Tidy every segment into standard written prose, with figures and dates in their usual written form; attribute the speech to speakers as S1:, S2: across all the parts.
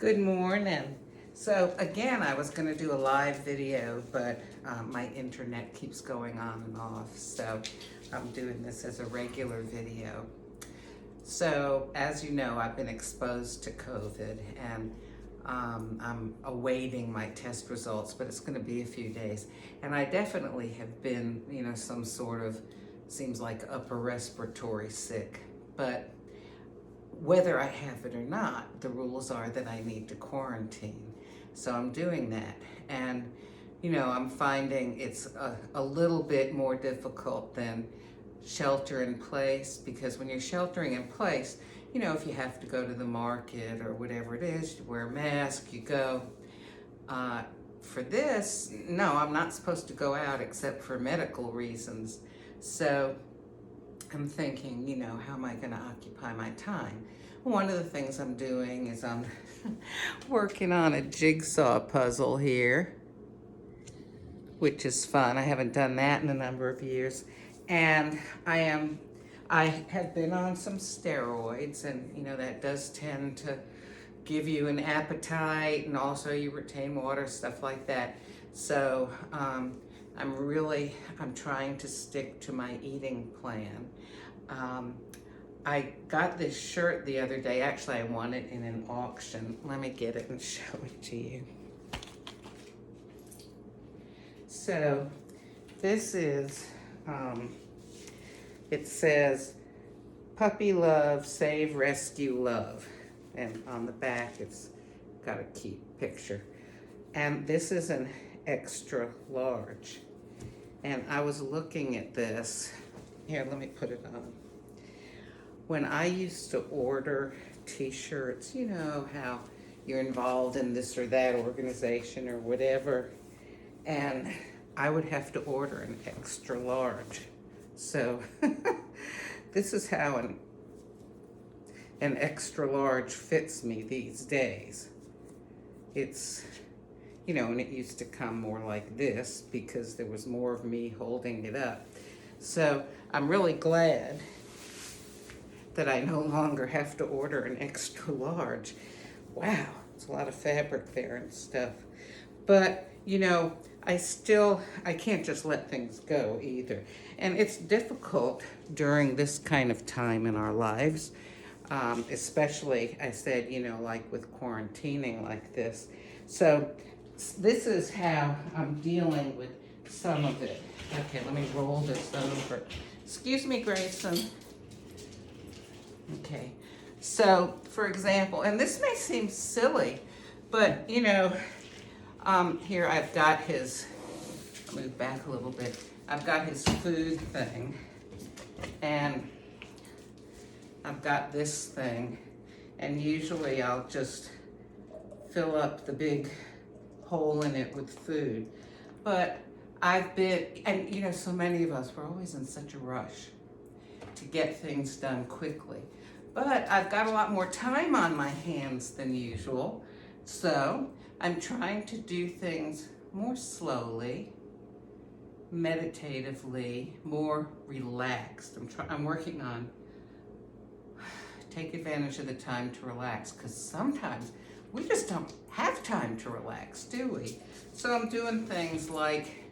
S1: Good morning. So again, I was going to do a live video, but my internet keeps going on and off. So I'm doing this as a regular video. So as you know, I've been exposed to COVID and I'm awaiting my test results, but it's going to be a few days. And I definitely have been, some sort of, seems like upper respiratory sick. But whether I have it or not, the rules are that I need to quarantine. So I'm doing that. And, I'm finding it's a little bit more difficult than shelter in place, because when you're sheltering in place, if you have to go to the market or whatever it is, you wear a mask, you go. For this, no, I'm not supposed to go out except for medical reasons. So I'm thinking, how am I going to occupy my time? One of the things I'm doing is I'm working on a jigsaw puzzle here, which is fun. I haven't done that in a number of years. And I have been on some steroids, and that does tend to give you an appetite, and also you retain water, stuff like that. So I'm trying to stick to my eating plan. I got this shirt the other day. Actually, I won it in an auction. Let me get it and show it to you. So this is, it says, Puppy Love, Save, Rescue, Love. And on the back, it's got a cute picture. And this is an extra large. And I was looking at this. Here, let me put it on. When I used to order t-shirts, you know how you're involved in this or that organization or whatever, and I would have to order an extra large. So this is how an extra large fits me these days. It's, and it used to come more like this because there was more of me holding it up. So I'm really glad that I no longer have to order an extra large. Wow, it's a lot of fabric there and stuff. But, I can't just let things go either. And it's difficult during this kind of time in our lives, especially, I said, like with quarantining like this. So this is how I'm dealing with some of it. Okay, let me roll this over. Excuse me, Grayson. Okay, so for example, and this may seem silly, but here I've got his, I'll move back a little bit. I've got his food thing, and I've got this thing, and usually I'll just fill up the big hole in it with food. But I've been, and so many of us, we're always in such a rush to get things done quickly. But I've got a lot more time on my hands than usual, so I'm trying to do things more slowly, meditatively, more relaxed. I'm working on take advantage of the time to relax, because sometimes we just don't have time to relax, do we? So I'm doing things like,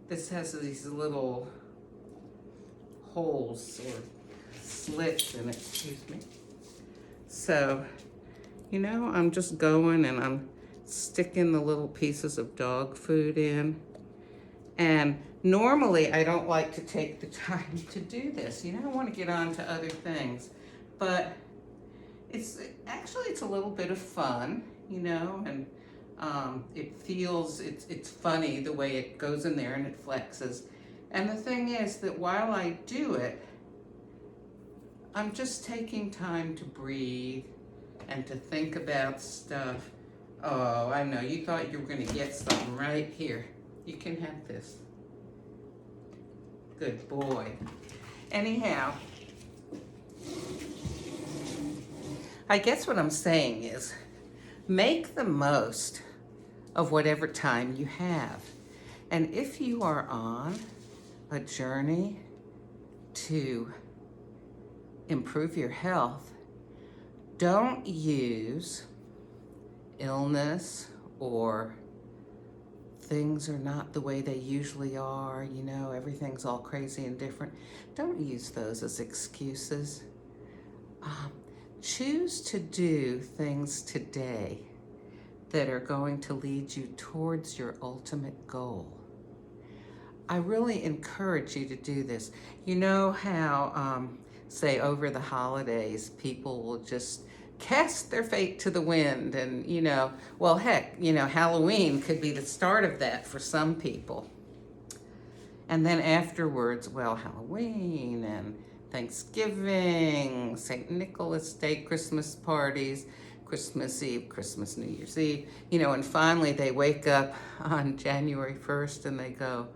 S1: this has these little holes or slits in it, excuse me. So, I'm just going and I'm sticking the little pieces of dog food in. And normally I don't like to take the time to do this. I want to get on to other things. But it's a little bit of fun, and it feels, it's funny the way it goes in there and it flexes. And the thing is that while I do it, I'm just taking time to breathe and to think about stuff. Oh, I know, you thought you were going to get something right here. You can have this. Good boy. Anyhow, I guess what I'm saying is, make the most of whatever time you have. And if you are on a journey to improve your health, don't use illness or things are not the way they usually are, you know, everything's all crazy and different, don't use those as excuses. Choose to do things today that are going to lead you towards your ultimate goal. I really encourage you to do this. You know how, say, over the holidays, people will just cast their fate to the wind and, you know, well, heck, you know, Halloween could be the start of that for some people. And then afterwards, well, Halloween and Thanksgiving, St. Nicholas Day, Christmas parties, Christmas Eve, Christmas, New Year's Eve, you know, and finally they wake up on January 1st and they go,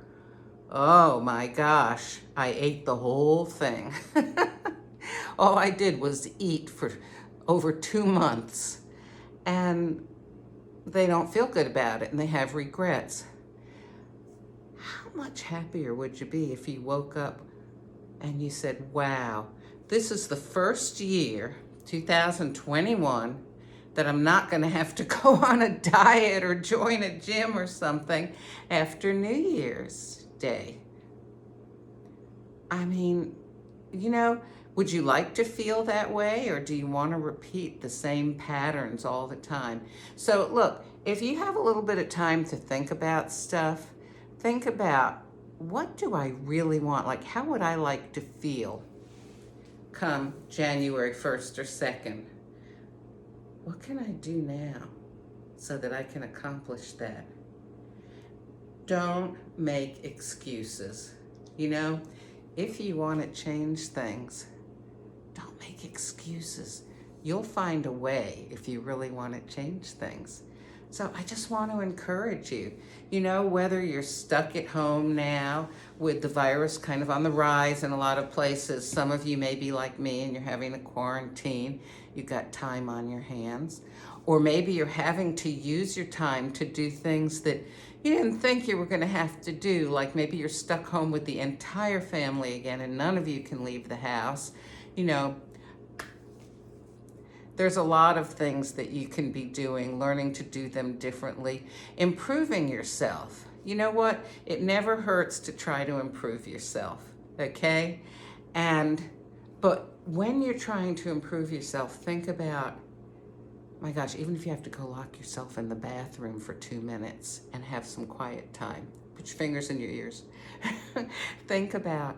S1: oh my gosh, I ate the whole thing. All I did was eat for over 2 months, and they don't feel good about it and they have regrets. How much happier would you be if you woke up and you said, wow, this is the first year, 2021, that I'm not going to have to go on a diet or join a gym or something after New Year's Day. I mean, you know, would you like to feel that way, or do you want to repeat the same patterns all the time? So look, if you have a little bit of time to think about stuff, think about, what do I really want? Like, how would I like to feel come January 1st or 2nd? What can I do now so that I can accomplish that? Don't make excuses. You know, if you want to change things, don't make excuses. You'll find a way if you really want to change things. So I just want to encourage you, you know, whether you're stuck at home now with the virus kind of on the rise in a lot of places, some of you may be like me and you're having a quarantine, you've got time on your hands, or maybe you're having to use your time to do things that you didn't think you were going to have to do, like maybe you're stuck home with the entire family again and none of you can leave the house. You know, there's a lot of things that you can be doing, learning to do them differently, improving yourself. You know what? It never hurts to try to improve yourself, okay? But when you're trying to improve yourself, think about, my gosh, even if you have to go lock yourself in the bathroom for 2 minutes and have some quiet time, put your fingers in your ears. Think about,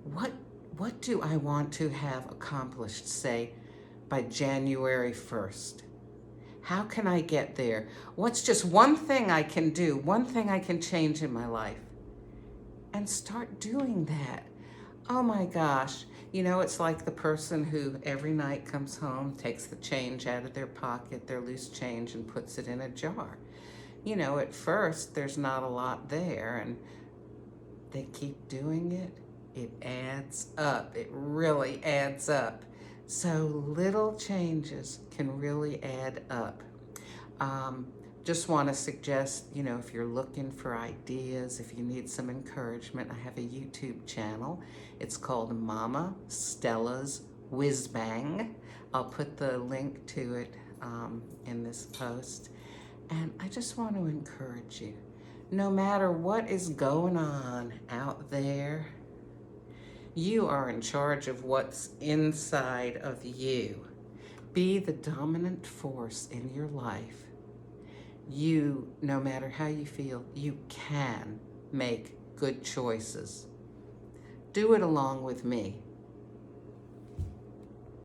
S1: what do I want to have accomplished, say, by January 1st? How can I get there? What's just one thing I can do, one thing I can change in my life? And start doing that. Oh my gosh. You know, it's like the person who every night comes home, takes the change out of their pocket, their loose change, and puts it in a jar. You know, at first there's not a lot there, and they keep doing it. It adds up. It really adds up. So little changes can really add up. Just want to suggest, you know, if you're looking for ideas, if you need some encouragement, I have a YouTube channel. It's called Mama Stella's Whiz Bang. I'll put the link to it in this post. And I just want to encourage you, no matter what is going on out there, you are in charge of what's inside of you. Be the dominant force in your life. You, no matter how you feel, you can make good choices. Do it along with me.